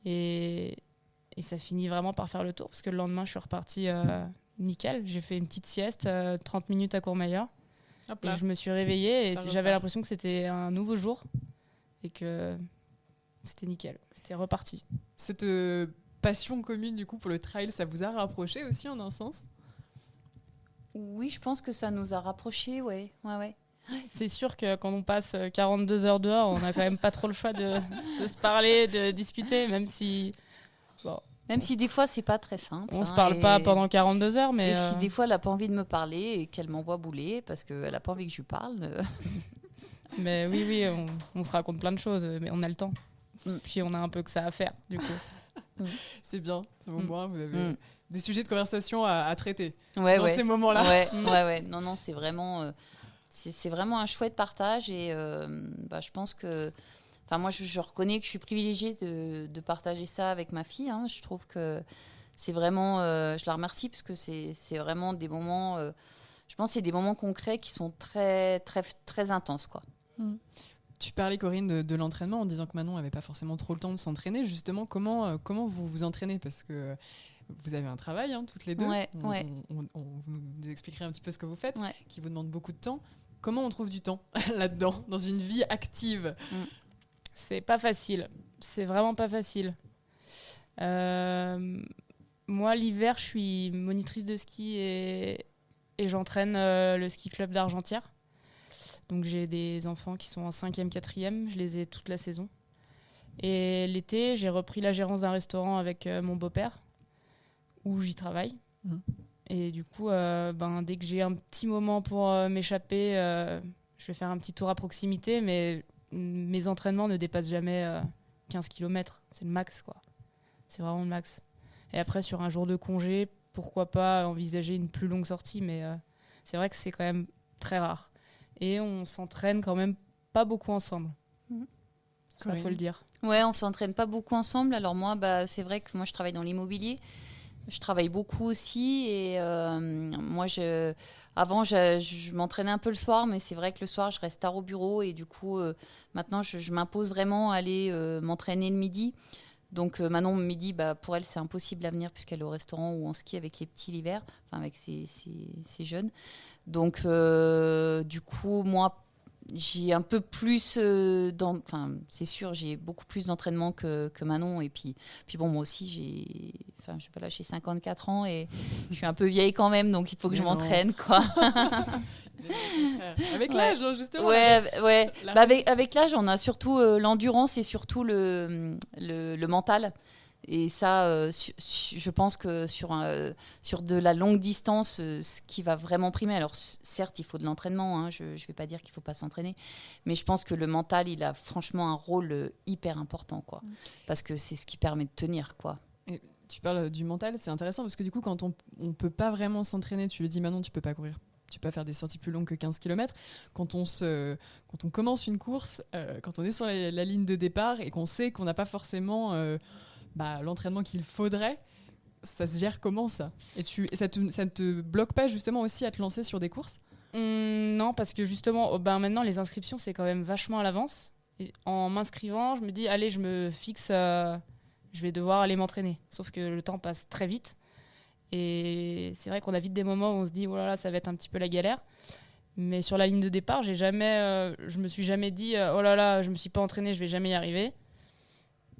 et ça finit vraiment par faire le tour parce que le lendemain, je suis repartie nickel. J'ai fait une petite sieste, 30 minutes à Courmayeur et je me suis réveillée et j'avais l'impression que c'était un nouveau jour et que c'était nickel. C'était reparti. Cette passion commune du coup pour le trail, ça vous a rapproché aussi en un sens? Oui, je pense que ça nous a rapprochés, ouais. C'est sûr que quand on passe 42 heures dehors, on n'a quand même pas trop le choix de se parler, de discuter, même si... Bon, Même si des fois, c'est pas très simple. on se parle pas pendant 42 heures, mais... Et si des fois, elle n'a pas envie de me parler et qu'elle m'envoie bouler parce qu'elle n'a pas envie que je lui parle. Mais oui, on se raconte plein de choses, mais on a le temps. Puis on a un peu que ça à faire, du coup. C'est bien, c'est bon point, vous avez des sujets de conversation à traiter Ouais, dans ces moments-là. Ouais. Non, c'est vraiment... c'est vraiment un chouette partage et je pense que... Enfin, moi, je reconnais que je suis privilégiée de partager ça avec ma fille. Hein. Je trouve que c'est vraiment... je la remercie parce que c'est vraiment des moments... je pense que c'est des moments concrets qui sont très, très, très intenses, quoi. Tu parlais, Corinne, de l'entraînement en disant que Manon n'avait pas forcément trop le temps de s'entraîner. Justement, comment vous vous entraînez? Parce que vous avez un travail, hein, toutes les deux. Vous nous expliquerez un petit peu ce que vous faites, qui vous demande beaucoup de temps. Comment on trouve du temps là-dedans, dans une vie active? C'est pas facile. C'est vraiment pas facile. Moi, l'hiver, je suis monitrice de ski et j'entraîne le ski club d'Argentière. Donc j'ai des enfants qui sont en 5e, 4e, je les ai toute la saison. Et l'été, j'ai repris la gérance d'un restaurant avec mon beau-père, où j'y travaille. Et du coup, dès que j'ai un petit moment pour m'échapper, je vais faire un petit tour à proximité, mais mes entraînements ne dépassent jamais 15 km. C'est le max, quoi. C'est vraiment le max. Et après, sur un jour de congé, pourquoi pas envisager une plus longue sortie, mais c'est vrai que c'est quand même très rare. Et on s'entraîne quand même pas beaucoup ensemble. Ça, faut le dire. Ouais, on s'entraîne pas beaucoup ensemble. Alors moi, c'est vrai que moi, je travaille dans l'immobilier. Je travaille beaucoup aussi. Et moi, avant, je m'entraînais un peu le soir, mais c'est vrai que le soir, je reste tard au bureau. Et du coup, maintenant, je m'impose vraiment à aller m'entraîner le midi. Donc Manon, midi, pour elle, c'est impossible à venir puisqu'elle est au restaurant ou en ski avec les petits l'hiver, enfin avec ses jeunes. Donc du coup, moi, j'ai un peu plus... c'est sûr, j'ai beaucoup plus d'entraînement que Manon. Et puis bon, moi aussi, j'ai 54 ans et je suis un peu vieille quand même, donc il faut que je m'entraîne, quoi. Avec l'âge, justement. Ouais. Avec l'âge, on a surtout l'endurance et surtout le mental. Et ça, je pense que sur de la longue distance, ce qui va vraiment primer, alors certes, il faut de l'entraînement, hein, je ne vais pas dire qu'il ne faut pas s'entraîner, mais je pense que le mental, il a franchement un rôle hyper important, quoi, parce que c'est ce qui permet de tenir, quoi. Et tu parles du mental, c'est intéressant, parce que du coup, quand on ne peut pas vraiment s'entraîner, tu le dis Manon, tu ne peux pas courir. Tu peux pas faire des sorties plus longues que 15 km. Quand on commence une course, quand on est sur la ligne de départ et qu'on sait qu'on n'a pas forcément l'entraînement qu'il faudrait, ça se gère comment, ça? Et ça ne te bloque pas justement aussi à te lancer sur des courses? Non, parce que justement, maintenant, les inscriptions, c'est quand même vachement à l'avance. Et en m'inscrivant, je me dis, allez, je me fixe, je vais devoir aller m'entraîner. Sauf que le temps passe très vite. Et c'est vrai qu'on a vite des moments où on se dit oh là là, ça va être un petit peu la galère. Mais sur la ligne de départ, je me suis jamais dit oh là là, je me suis pas entraînée, je vais jamais y arriver.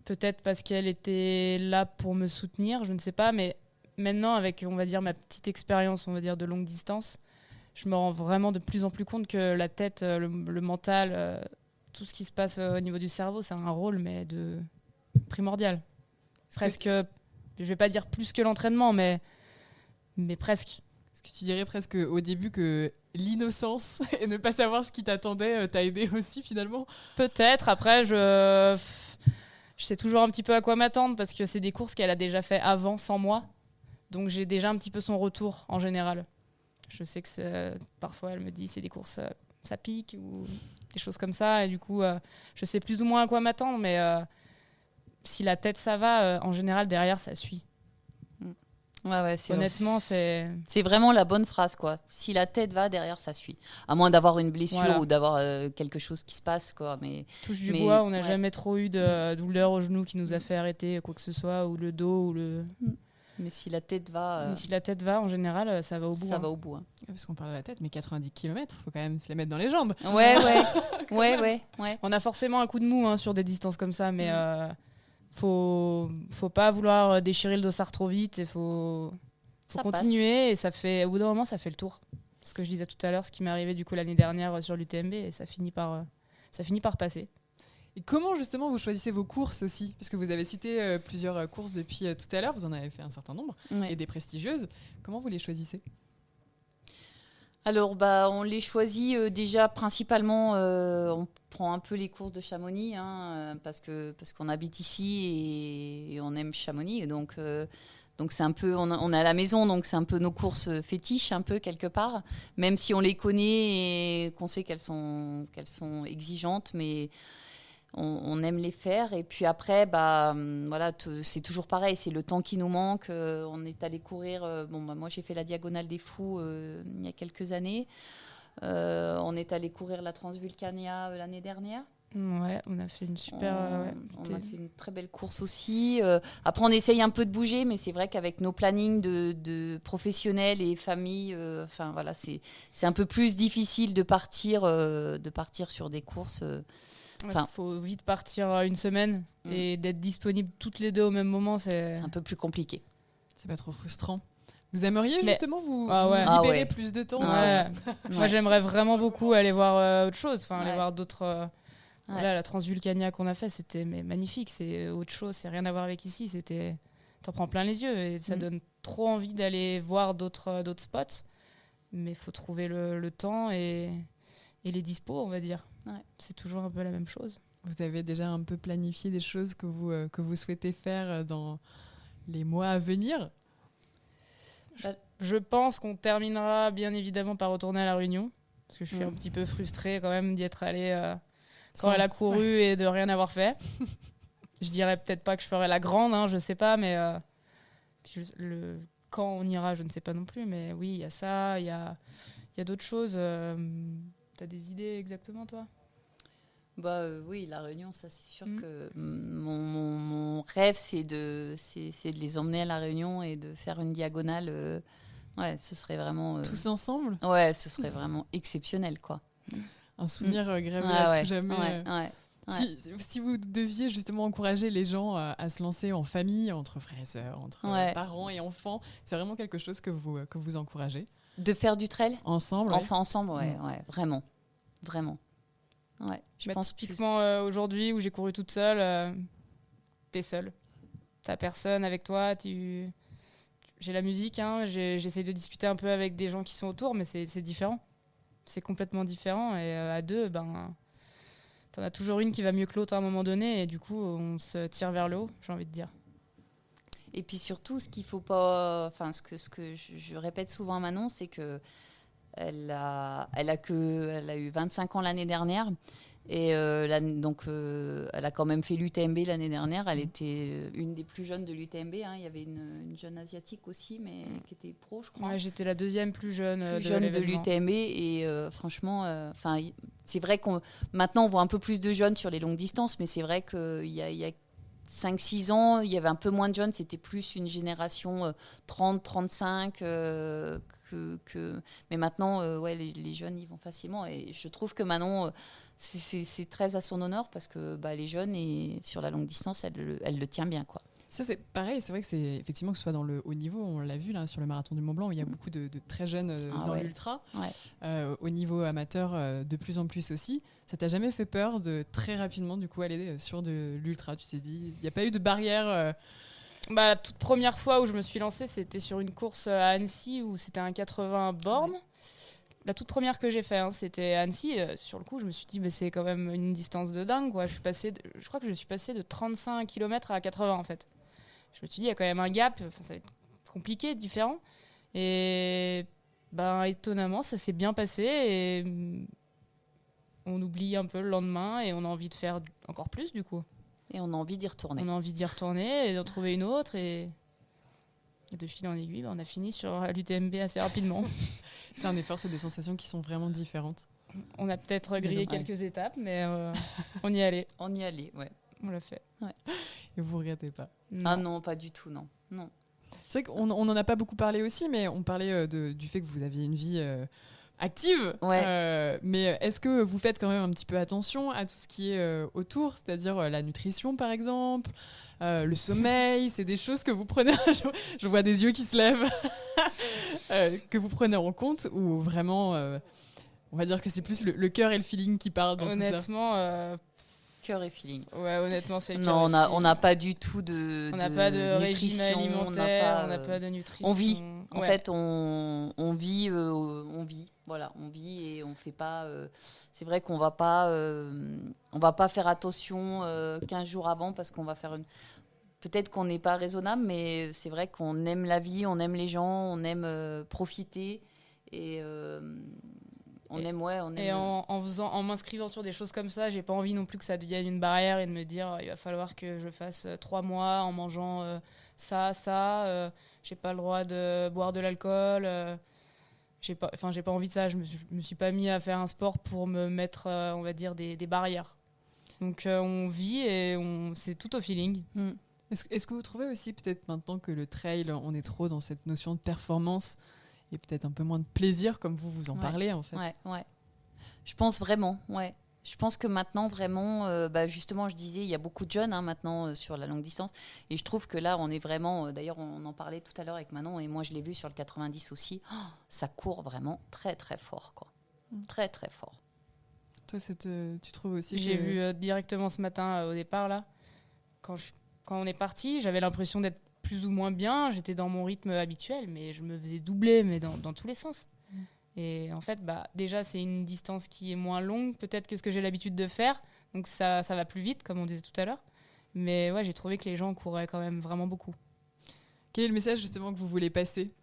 Peut-être parce qu'elle était là pour me soutenir, je ne sais pas. Mais maintenant, avec on va dire ma petite expérience, on va dire de longue distance, je me rends vraiment de plus en plus compte que la tête, le mental, tout ce qui se passe au niveau du cerveau, ça a un rôle, mais primordial. Presque, je vais pas dire plus que l'entraînement, mais presque. Est-ce que tu dirais presque au début que l'innocence et ne pas savoir ce qui t'attendait t'a aidé aussi finalement? Peut-être. Après, je sais toujours un petit peu à quoi m'attendre parce que c'est des courses qu'elle a déjà fait avant, sans moi. Donc j'ai déjà un petit peu son retour en général. Je sais que parfois elle me dit c'est des courses, ça pique ou des choses comme ça. Et du coup, je sais plus ou moins à quoi m'attendre. Mais si la tête ça va, en général derrière ça suit. Ouais, Honnêtement, c'est vraiment la bonne phrase, quoi. Si la tête va, derrière, ça suit. À moins d'avoir une blessure Voilà. ou d'avoir quelque chose qui se passe, quoi. Mais touche du bois, on n'a ouais. jamais trop eu de douleur au genou qui nous a fait arrêter quoi que ce soit, ou le dos, ou le... Mais si la tête va, Mais si la tête va, en général, ça va au bout. ça hein. va au bout. Hein. Parce qu'on parle de la tête, mais 90 km, faut quand même se les mettre dans les jambes. Ouais. On a forcément un coup de mou sur des distances comme ça, mais faut pas vouloir déchirer le dossard trop vite, et faut Ça continuer, et ça fait, au bout d'un moment, ça fait le tour. Ce que je disais tout à l'heure, ce qui m'est arrivé du coup l'année dernière sur l'UTMB, et ça finit par passer. Et comment justement vous choisissez vos courses aussi? Parce que vous avez cité plusieurs courses depuis tout à l'heure, vous en avez fait un certain nombre, Ouais. et des prestigieuses. Comment vous les choisissez? Alors, on les choisit déjà principalement. On prend un peu les courses de Chamonix, parce qu'on habite ici et on aime Chamonix. Et donc c'est un peu, on est à la maison, donc c'est un peu nos courses fétiches, un peu quelque part. Même si on les connaît et qu'on sait qu'elles sont exigeantes, mais on aime les faire. Et puis après, voilà, c'est toujours pareil, c'est le temps qui nous manque. On est allé courir. Moi, j'ai fait la Diagonale des Fous il y a quelques années. On est allé courir la Transvulcania l'année dernière. Ouais, on a fait une super. On a fait une très belle course aussi. Après, on essaye un peu de bouger, mais c'est vrai qu'avec nos plannings de professionnels et familles, voilà, c'est un peu plus difficile de partir sur des courses. Il faut vite partir une semaine et d'être disponible toutes les deux au même moment, c'est un peu plus compliqué. C'est pas trop frustrant? Vous aimeriez justement vous libérer plus de temps? Moi, j'aimerais vraiment beaucoup aller voir autre chose, aller voir d'autres. Ouais. Là, la Transvulcania qu'on a fait, c'était magnifique. C'est autre chose, c'est rien à voir avec ici. T'en prends plein les yeux et ça donne trop envie d'aller voir d'autres spots. Mais il faut trouver le temps et les dispos, on va dire. Ouais. C'est toujours un peu la même chose. Vous avez déjà un peu planifié des choses que vous souhaitez faire dans les mois à venir? Je pense qu'on terminera bien évidemment par retourner à La Réunion. Parce que je suis un petit peu frustrée quand même d'y être allée quand elle a couru et de rien avoir fait. Je dirais peut-être pas que je ferai la grande, je sais pas, mais quand on ira, je ne sais pas non plus. Mais oui, il y a ça, il y a d'autres choses. T'as des idées exactement, toi? Oui, La Réunion, ça c'est sûr que mon rêve, c'est de les emmener à La Réunion et de faire une diagonale. Ce serait vraiment... Tous ensemble? Ouais, ce serait vraiment exceptionnel, quoi. Un souvenir gravé à tout jamais. Si vous deviez justement encourager les gens à se lancer en famille, entre frères et sœurs, entre parents et enfants, c'est vraiment quelque chose que vous encouragez? De faire du trail ensemble? Enfin, ensemble, vraiment. Ouais, je pense typiquement aujourd'hui où j'ai couru toute seule, t'es seule. T'as personne avec toi. J'ai la musique, j'essaie de discuter un peu avec des gens qui sont autour, mais c'est différent. C'est complètement différent. Et à deux, t'en as toujours une qui va mieux que l'autre à un moment donné. Et du coup, on se tire vers le haut, j'ai envie de dire. Et puis surtout, ce qu'il faut pas... ce que je répète souvent à Manon, c'est que elle a eu 25 ans l'année dernière. Et elle a quand même fait l'UTMB l'année dernière. Elle était une des plus jeunes de l'UTMB. Il y avait une jeune asiatique aussi, mais qui était pro, je crois. Ouais, j'étais la deuxième plus jeune de l'UTMB. Et franchement, c'est vrai qu'on maintenant on voit un peu plus de jeunes sur les longues distances, mais c'est vrai qu'il y a 5-6 ans, il y avait un peu moins de jeunes. C'était plus une génération 30-35 mais maintenant, les jeunes y vont facilement. Et je trouve que Manon, c'est très à son honneur parce que les jeunes, et sur la longue distance, elle le tient bien, quoi. Ça, c'est pareil, c'est vrai que c'est effectivement que ce soit dans le haut niveau, on l'a vu là sur le marathon du Mont Blanc, où il y a beaucoup de très jeunes dans l'ultra. Ouais. Au niveau amateur, de plus en plus aussi. Ça t'a jamais fait peur de très rapidement du coup aller sur de l'ultra? Tu t'es dit, il n'y a pas eu de barrière La toute première fois où je me suis lancée, c'était sur une course à Annecy où c'était un 80 bornes. Ouais. La toute première que j'ai fait, c'était à Annecy. Sur le coup, je me suis dit, c'est quand même une distance de dingue, quoi. Je crois que je suis passée de 35 km à 80 en fait. Je me suis dit, il y a quand même un gap, ça va être compliqué, différent. Et étonnamment, ça s'est bien passé et on oublie un peu le lendemain et on a envie de faire encore plus du coup. Et on a envie d'y retourner. On a envie d'y retourner et d'en trouver une autre. Et de fil en aiguille, on a fini sur l'UTMB assez rapidement. C'est un effort, c'est des sensations qui sont vraiment différentes. On a peut-être grillé quelques étapes, mais on y allait. On y allait, ouais. On l'a fait. Ouais. Et vous regrettez pas? Non. Ah non, pas du tout, non. C'est vrai qu'on n'en a pas beaucoup parlé aussi, mais on parlait du fait que vous aviez une vie active. Ouais. Mais est-ce que vous faites quand même un petit peu attention à tout ce qui est autour, c'est-à-dire la nutrition par exemple, le sommeil, c'est des choses que vous prenez, je vois des yeux qui se lèvent, que vous prenez en compte, ou vraiment, on va dire que c'est plus le cœur et le feeling qui parlent dans honnêtement, tout ça. Cœur et feeling. Ouais, honnêtement, c'est le cœur. Non, on n'a pas du tout de on n'a pas de nutrition, régime alimentaire, on n'a pas de nutrition. On vit. En fait, on vit, Voilà, on vit et on fait pas. C'est vrai qu'on va pas faire attention 15 jours avant parce qu'on va faire une. Peut-être qu'on n'est pas raisonnable, mais c'est vrai qu'on aime la vie, on aime les gens, on aime profiter et. En m'inscrivant sur des choses comme ça, j'ai pas envie non plus que ça devienne une barrière et de me dire il va falloir que je fasse 3 mois en mangeant ça, j'ai pas le droit de boire de l'alcool, j'ai pas envie de ça. Je me suis pas mis à faire un sport pour me mettre, on va dire, des barrières. Donc on vit et c'est tout au feeling. Est-ce que vous trouvez aussi peut-être maintenant que le trail, on est trop dans cette notion de performance et peut-être un peu moins de plaisir, comme vous en parlez en fait? Ouais. Je pense vraiment, ouais. Je pense que maintenant, vraiment, justement, je disais, il y a beaucoup de jeunes maintenant sur la longue distance. Et je trouve que là, on est vraiment... d'ailleurs, on en parlait tout à l'heure avec Manon, et moi, je l'ai vu sur le 90 aussi. Oh, ça court vraiment très, très fort, quoi. Très, très fort. Toi, tu trouves aussi J'ai vu directement ce matin, au départ, là, quand on est parti, j'avais l'impression d'être plus ou moins bien, j'étais dans mon rythme habituel, mais je me faisais doubler, mais dans tous les sens. Et en fait, déjà, c'est une distance qui est moins longue, peut-être que ce que j'ai l'habitude de faire, donc ça va plus vite, comme on disait tout à l'heure. Mais ouais, j'ai trouvé que les gens couraient quand même vraiment beaucoup. Quel est le message justement que vous voulez passer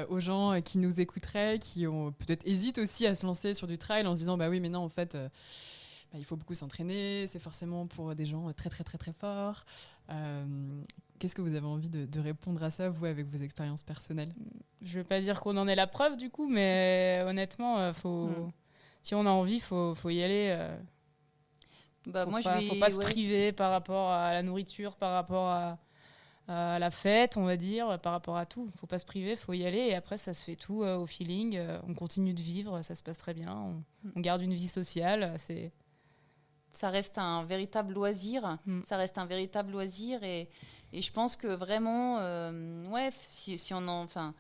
aux gens qui nous écouteraient, qui ont peut-être hésitent aussi à se lancer sur du trail en se disant oui, mais non, en fait... il faut beaucoup s'entraîner, c'est forcément pour des gens très très très très forts. Qu'est-ce que vous avez envie de répondre à ça, vous, avec vos expériences personnelles? Je ne veux pas dire qu'on en est la preuve du coup, mais honnêtement, si on a envie, il faut y aller. Il ne faut pas se priver par rapport à la nourriture, par rapport à la fête, on va dire, par rapport à tout. Il ne faut pas se priver, il faut y aller. Et après, ça se fait tout au feeling. On continue de vivre, ça se passe très bien. On garde une vie sociale. Ça reste un véritable loisir. Ça reste un véritable loisir. Et je pense que vraiment, si on en... Enfin,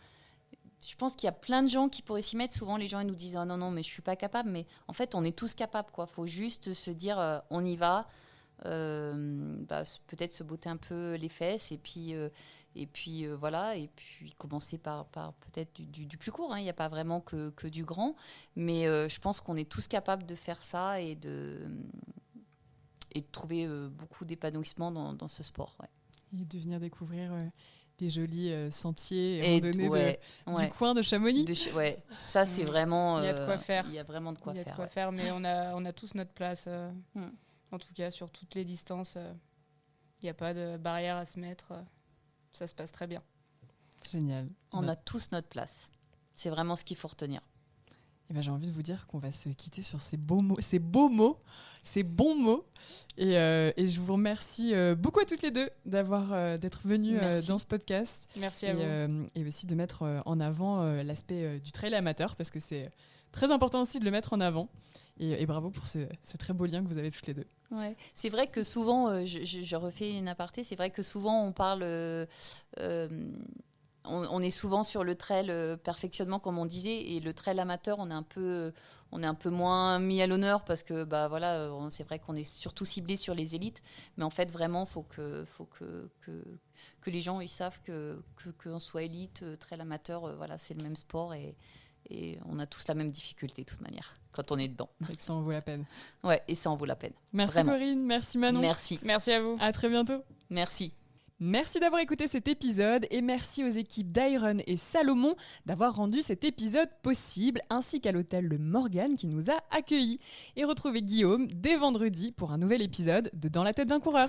je pense qu'il y a plein de gens qui pourraient s'y mettre. Souvent, les gens ils nous disent « non, mais je ne suis pas capable ». Mais en fait, on est tous capables, quoi. Faut juste se dire on y va. Peut-être se botter un peu les fesses et puis voilà, et puis commencer par peut-être du plus court. Il n'y a pas vraiment que du grand. Mais je pense qu'on est tous capables de faire ça et de trouver beaucoup d'épanouissement dans ce sport. Ouais. Et de venir découvrir des jolis sentiers et randonnées du coin de Chamonix. Ça c'est vraiment... Il y a de quoi faire. Il y a vraiment de quoi faire. Il y a de quoi faire, mais on a tous notre place. En tout cas, sur toutes les distances, il n'y a pas de barrière à se mettre. Ça se passe très bien. Génial. On a tous notre place. C'est vraiment ce qu'il faut retenir. Et j'ai envie de vous dire qu'on va se quitter sur ces beaux mots, ces bons mots. Et je vous remercie beaucoup à toutes les deux d'être venues dans ce podcast. Merci à vous. Et aussi de mettre en avant l'aspect du trail amateur, parce que c'est très important aussi de le mettre en avant. Et bravo pour ce très beau lien que vous avez toutes les deux. Ouais. C'est vrai que souvent, je refais une aparté, c'est vrai que souvent on parle, on est souvent sur le trail perfectionnement comme on disait, et le trail amateur on est un peu moins mis à l'honneur parce que voilà, c'est vrai qu'on est surtout ciblé sur les élites, mais en fait vraiment faut que les gens ils savent qu'on soit élite, trail amateur, voilà, c'est le même sport et on a tous la même difficulté de toute manière quand on est dedans. Et que ça en vaut la peine. Ouais, et ça en vaut la peine. Merci Vraiment. Corinne, merci Manon. Merci. Merci à vous. À très bientôt. Merci. Merci d'avoir écouté cet épisode et merci aux équipes d'Iron et Salomon d'avoir rendu cet épisode possible, ainsi qu'à l'hôtel Le Morgan qui nous a accueillis. Et retrouvez Guillaume dès vendredi pour un nouvel épisode de Dans la tête d'un coureur.